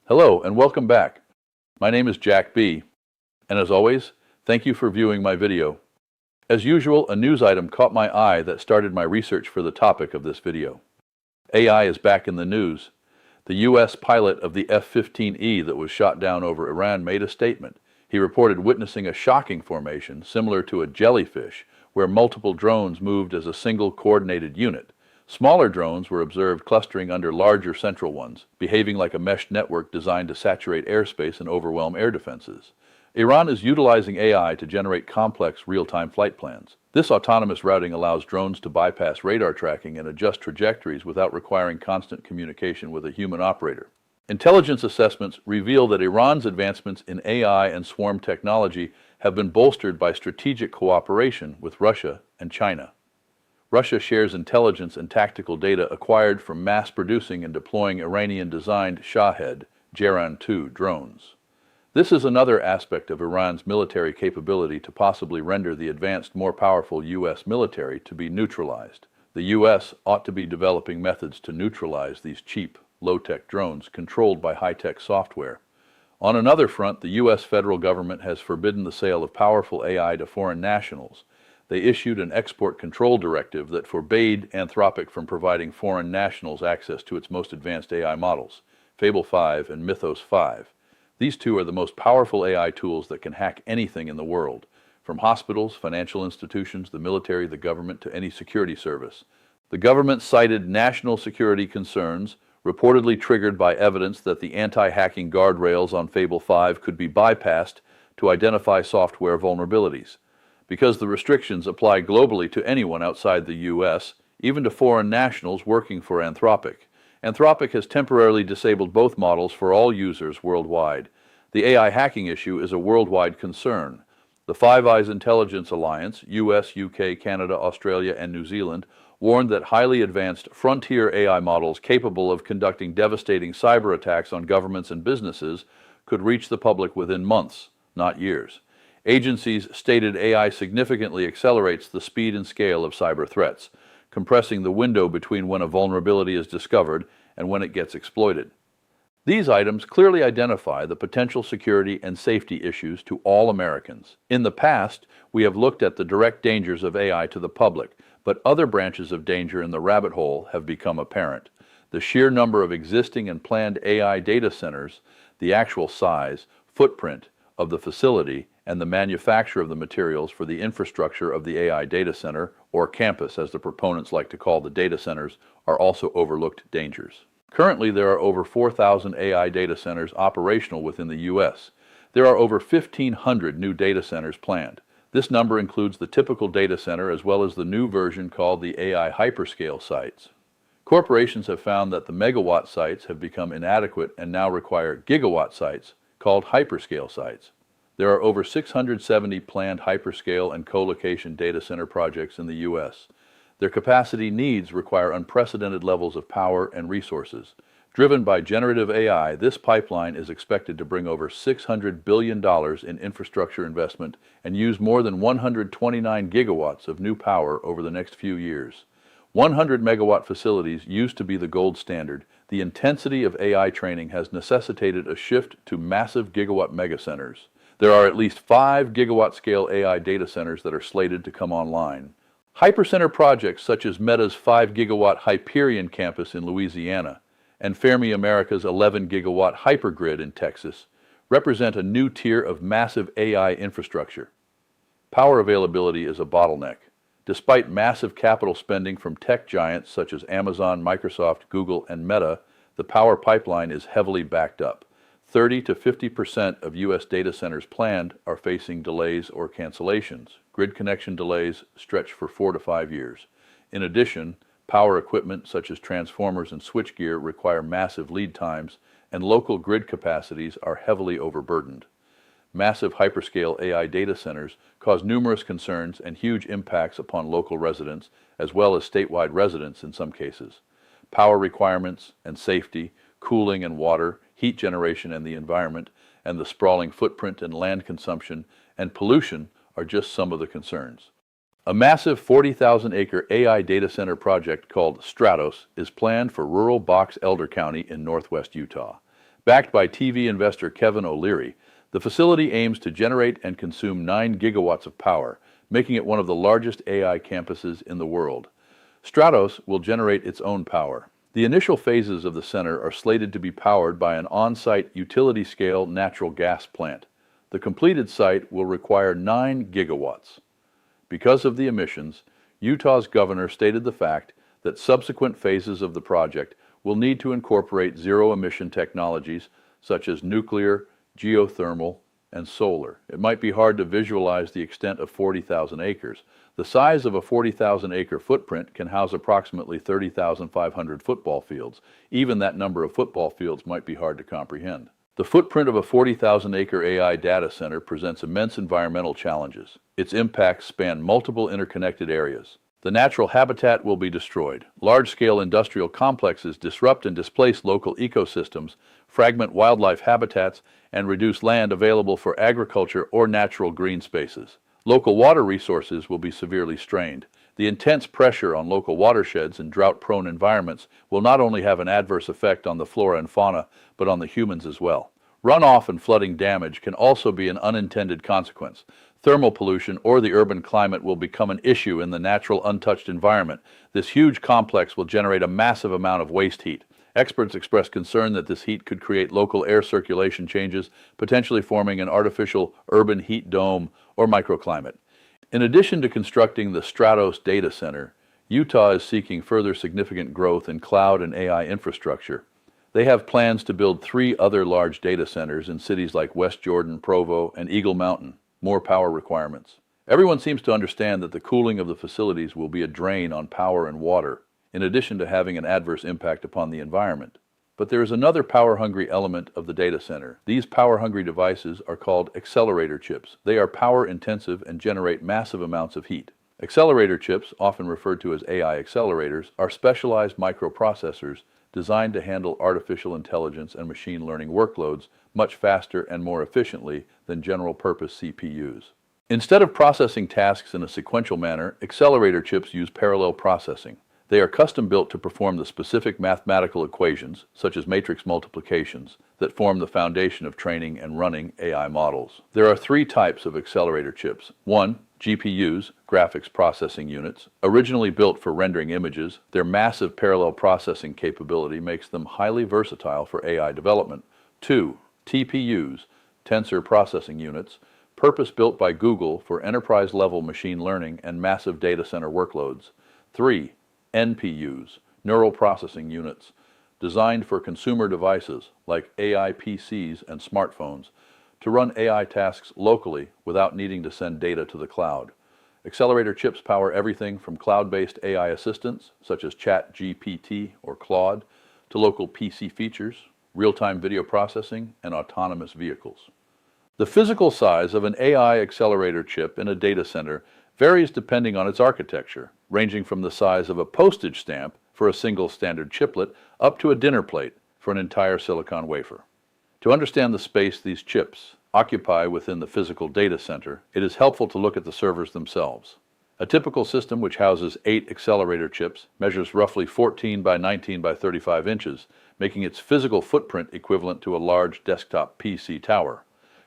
Hello and welcome back. My name is Jack B. And as always, thank you for viewing my video. As usual, a news item caught my eye that started my research for the topic of this video. AI is back in the news. The U.S. pilot of the F-15E that was shot down over Iran made a statement. He reported witnessing a shocking formation similar to a jellyfish, where multiple drones moved as a single coordinated unit. Smaller drones were observed clustering under larger central ones, behaving like a mesh network designed to saturate airspace and overwhelm air defenses. Iran is utilizing AI to generate complex real-time flight plans. This autonomous routing allows drones to bypass radar tracking and adjust trajectories without requiring constant communication with a human operator. Intelligence assessments reveal that Iran's advancements in AI and swarm technology have been bolstered by strategic cooperation with Russia and China. Russia shares intelligence and tactical data acquired from mass-producing and deploying Iranian-designed Shahed Jairan-2 drones. This is another aspect of Iran's military capability to possibly render the advanced, more powerful U.S. military to be neutralized. The U.S. ought to be developing methods to neutralize these cheap, low-tech drones controlled by high-tech software. On another front, the U.S. federal government has forbidden the sale of powerful AI to foreign nationals. They issued an export control directive that forbade Anthropic from providing foreign nationals access to its most advanced AI models, Fable 5 and Mythos 5. These two are the most powerful AI tools that can hack anything in the world, from hospitals, financial institutions, the military, the government, to any security service. The government cited national security concerns, reportedly triggered by evidence that the anti-hacking guardrails on Fable 5 could be bypassed to identify software vulnerabilities. Because the restrictions apply globally to anyone outside the U.S., even to foreign nationals working for Anthropic. Anthropic has temporarily disabled both models for all users worldwide. The AI hacking issue is a worldwide concern. The Five Eyes Intelligence Alliance, U.S., U.K., Canada, Australia, and New Zealand, warned that highly advanced frontier AI models capable of conducting devastating cyber attacks on governments and businesses could reach the public within months, not years. Agencies stated AI significantly accelerates the speed and scale of cyber threats, compressing the window between when a vulnerability is discovered and when it gets exploited. These items clearly identify the potential security and safety issues to all Americans. In the past, we have looked at the direct dangers of AI to the public, but other branches of danger in the rabbit hole have become apparent. The sheer number of existing and planned AI data centers, the actual size, footprint of the facility, and the manufacture of the materials for the infrastructure of the AI data center, or campus as the proponents like to call the data centers, are also overlooked dangers. Currently, there are over 4,000 AI data centers operational within the U.S. There are over 1,500 new data centers planned. This number includes the typical data center as well as the new version called the AI Hyperscale sites. Corporations have found that the megawatt sites have become inadequate and now require gigawatt sites called hyperscale sites. There are over 670 planned hyperscale and co-location data center projects in the U.S. Their capacity needs require unprecedented levels of power and resources. Driven by generative AI, this pipeline is expected to bring over $600 billion in infrastructure investment and use more than 129 gigawatts of new power over the next few years. 100 megawatt facilities used to be the gold standard. The intensity of AI training has necessitated a shift to massive gigawatt megacenters. There are at least 5 gigawatt-scale AI data centers that are slated to come online. Hypercenter projects such as Meta's 5-gigawatt Hyperion campus in Louisiana and Fermi America's 11-gigawatt Hypergrid in Texas represent a new tier of massive AI infrastructure. Power availability is a bottleneck. Despite massive capital spending from tech giants such as Amazon, Microsoft, Google, and Meta, the power pipeline is heavily backed up. 30 to 50% of U.S. data centers planned are facing delays or cancellations. Grid connection delays stretch for 4 to 5 years. In addition, power equipment such as transformers and switchgear require massive lead times, and local grid capacities are heavily overburdened. Massive hyperscale AI data centers cause numerous concerns and huge impacts upon local residents, as well as statewide residents in some cases. Power requirements and safety, cooling and water, heat generation and the environment, and the sprawling footprint and land consumption and pollution are just some of the concerns. A massive 40,000-acre AI data center project called Stratos is planned for rural Box Elder County in northwest Utah. Backed by TV investor Kevin O'Leary, the facility aims to generate and consume 9 gigawatts of power, making it one of the largest AI campuses in the world. Stratos will generate its own power. The initial phases of the center are slated to be powered by an on-site utility-scale natural gas plant. The completed site will require 9 gigawatts. Because of the emissions, Utah's governor stated the fact that subsequent phases of the project will need to incorporate zero-emission technologies such as nuclear, geothermal, and solar. It might be hard to visualize the extent of 40,000 acres. The size of a 40,000-acre footprint can house approximately 30,500 football fields. Even that number of football fields might be hard to comprehend. The footprint of a 40,000-acre AI data center presents immense environmental challenges. Its impacts span multiple interconnected areas. The natural habitat will be destroyed. Large-scale industrial complexes disrupt and displace local ecosystems, fragment wildlife habitats, and reduce land available for agriculture or natural green spaces. Local water resources will be severely strained. The intense pressure on local watersheds in drought-prone environments will not only have an adverse effect on the flora and fauna, but on the humans as well. Runoff and flooding damage can also be an unintended consequence. Thermal pollution or the urban climate will become an issue in the natural untouched environment. This huge complex will generate a massive amount of waste heat. Experts express concern that this heat could create local air circulation changes, potentially forming an artificial urban heat dome or microclimate. In addition to constructing the Stratos data center, Utah is seeking further significant growth in cloud and AI infrastructure. They have plans to build 3 other large data centers in cities like West Jordan, Provo, and Eagle Mountain. More power requirements. Everyone seems to understand that the cooling of the facilities will be a drain on power and water, in addition to having an adverse impact upon the environment. But there is another power-hungry element of the data center. These power-hungry devices are called accelerator chips. They are power-intensive and generate massive amounts of heat. Accelerator chips, often referred to as AI accelerators, are specialized microprocessors designed to handle artificial intelligence and machine learning workloads much faster and more efficiently than general-purpose CPUs. Instead of processing tasks in a sequential manner, accelerator chips use parallel processing. They are custom-built to perform the specific mathematical equations, such as matrix multiplications, that form the foundation of training and running AI models. There are 3 types of accelerator chips. 1. GPUs, graphics processing units. Originally built for rendering images, their massive parallel processing capability makes them highly versatile for AI development. 2. TPUs, tensor processing units, purpose-built by Google for enterprise-level machine learning and massive data center workloads. 3. NPUs, neural processing units, designed for consumer devices like AI PCs and smartphones to run AI tasks locally without needing to send data to the cloud. Accelerator chips power everything from cloud-based AI assistants such as ChatGPT or Claude to local PC features, real-time video processing, and autonomous vehicles. The physical size of an AI accelerator chip in a data center varies depending on its architecture, ranging from the size of a postage stamp for a single standard chiplet up to a dinner plate for an entire silicon wafer. To understand the space these chips occupy within the physical data center, it is helpful to look at the servers themselves. A typical system which houses 8 accelerator chips measures roughly 14 by 19 by 35 inches, making its physical footprint equivalent to a large desktop PC tower.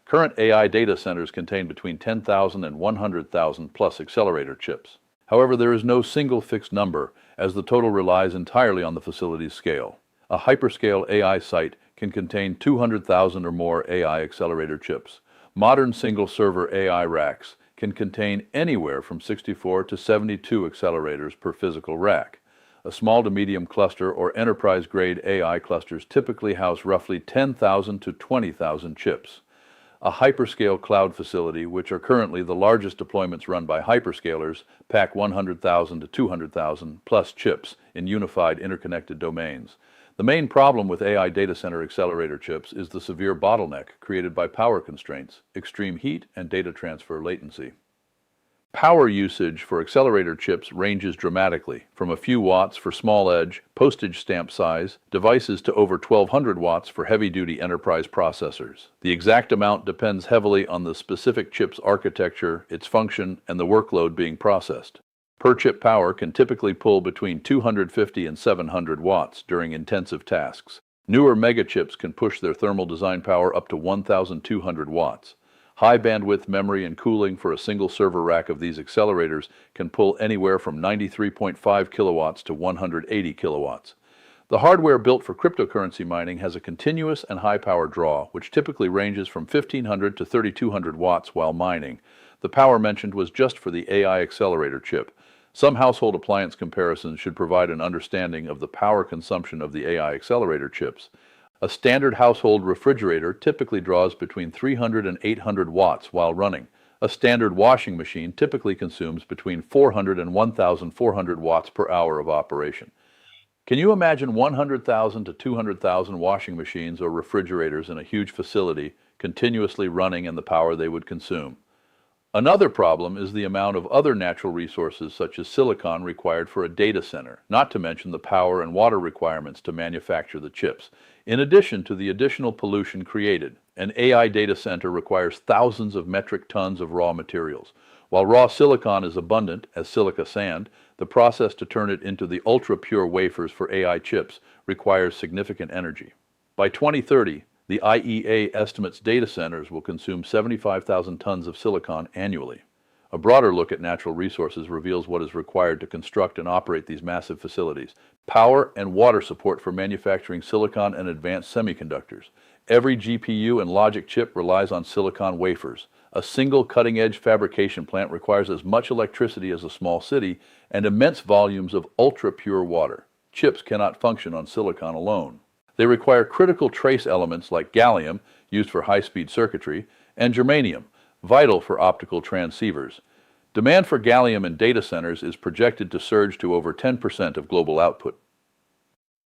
Current AI data centers contain between 10,000 and 100,000 plus accelerator chips. However, there is no single fixed number, as the total relies entirely on the facility's scale. A hyperscale AI site can contain 200,000 or more AI accelerator chips. Modern single-server AI racks can contain anywhere from 64 to 72 accelerators per physical rack. A small to medium cluster or enterprise-grade AI clusters typically house roughly 10,000 to 20,000 chips. A hyperscale cloud facility, which are currently the largest deployments run by hyperscalers, pack 100,000 to 200,000 plus chips in unified interconnected domains. The main problem with AI data center accelerator chips is the severe bottleneck created by power constraints, extreme heat, and data transfer latency. Power usage for accelerator chips ranges dramatically, from a few watts for small edge, postage stamp size, devices to over 1,200 watts for heavy-duty enterprise processors. The exact amount depends heavily on the specific chip's architecture, its function, and the workload being processed. Per-chip power can typically pull between 250 and 700 watts during intensive tasks. Newer megachips can push their thermal design power up to 1,200 watts. High bandwidth memory and cooling for a single server rack of these accelerators can pull anywhere from 93.5 kilowatts to 180 kilowatts. The hardware built for cryptocurrency mining has a continuous and high power draw, which typically ranges from 1,500 to 3,200 watts while mining. The power mentioned was just for the AI accelerator chip. Some household appliance comparisons should provide an understanding of the power consumption of the AI accelerator chips. A standard household refrigerator typically draws between 300 and 800 watts while running. A standard washing machine typically consumes between 400 and 1,400 watts per hour of operation. Can you imagine 100,000 to 200,000 washing machines or refrigerators in a huge facility continuously running and the power they would consume? Another problem is the amount of other natural resources such as silicon required for a data center, not to mention the power and water requirements to manufacture the chips. In addition to the additional pollution created, an AI data center requires thousands of metric tons of raw materials. While raw silicon is abundant as silica sand, the process to turn it into the ultra-pure wafers for AI chips requires significant energy. By 2030, the IEA estimates data centers will consume 75,000 tons of silicon annually. A broader look at natural resources reveals what is required to construct and operate these massive facilities. Power and water support for manufacturing silicon and advanced semiconductors. Every GPU and logic chip relies on silicon wafers. A single cutting-edge fabrication plant requires as much electricity as a small city and immense volumes of ultra-pure water. Chips cannot function on silicon alone. They require critical trace elements like gallium, used for high-speed circuitry, and germanium, vital for optical transceivers. Demand for gallium in data centers is projected to surge to over 10% of global output.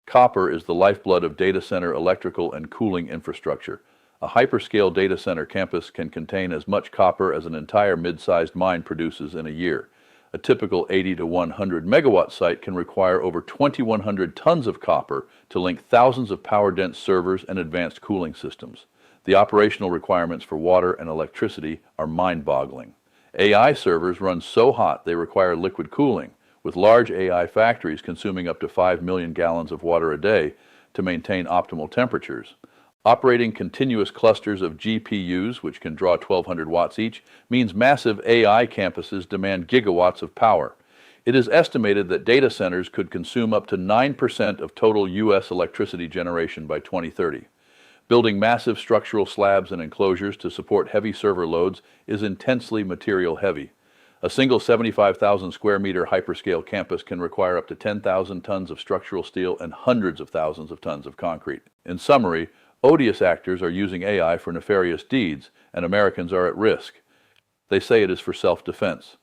Copper is the lifeblood of data center electrical and cooling infrastructure. A hyperscale data center campus can contain as much copper as an entire mid-sized mine produces in a year. A typical 80 to 100 megawatt site can require over 2,100 tons of copper to link thousands of power-dense servers and advanced cooling systems. The operational requirements for water and electricity are mind-boggling. AI servers run so hot they require liquid cooling, with large AI factories consuming up to 5 million gallons of water a day to maintain optimal temperatures. Operating continuous clusters of GPUs, which can draw 1,200 watts each, means massive AI campuses demand gigawatts of power. It is estimated that data centers could consume up to 9% of total U.S. electricity generation by 2030. Building massive structural slabs and enclosures to support heavy server loads is intensely material heavy. A single 75,000 square meter hyperscale campus can require up to 10,000 tons of structural steel and hundreds of thousands of tons of concrete. In summary, odious actors are using AI for nefarious deeds, and Americans are at risk. They say it is for self-defense.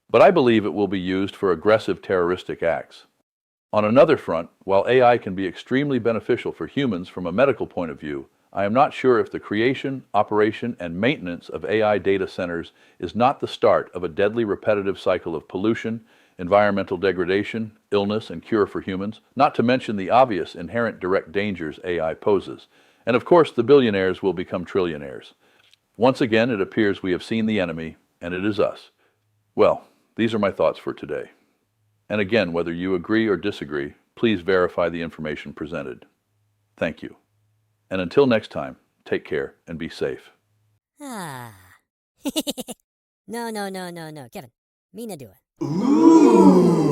But I believe it will be used for aggressive terroristic acts. On another front, while AI can be extremely beneficial for humans from a medical point of view, I am not sure if the creation, operation, and maintenance of AI data centers is not the start of a deadly repetitive cycle of pollution, environmental degradation, illness, and cure for humans, not to mention the obvious inherent direct dangers AI poses. And of course, the billionaires will become trillionaires. Once again, it appears we have seen the enemy, and it is us. Well, these are my thoughts for today. And again, whether you agree or disagree, please verify the information presented. Thank you. And until next time, take care and be safe. Ah. No, Kevin. Me na do it. Ooh.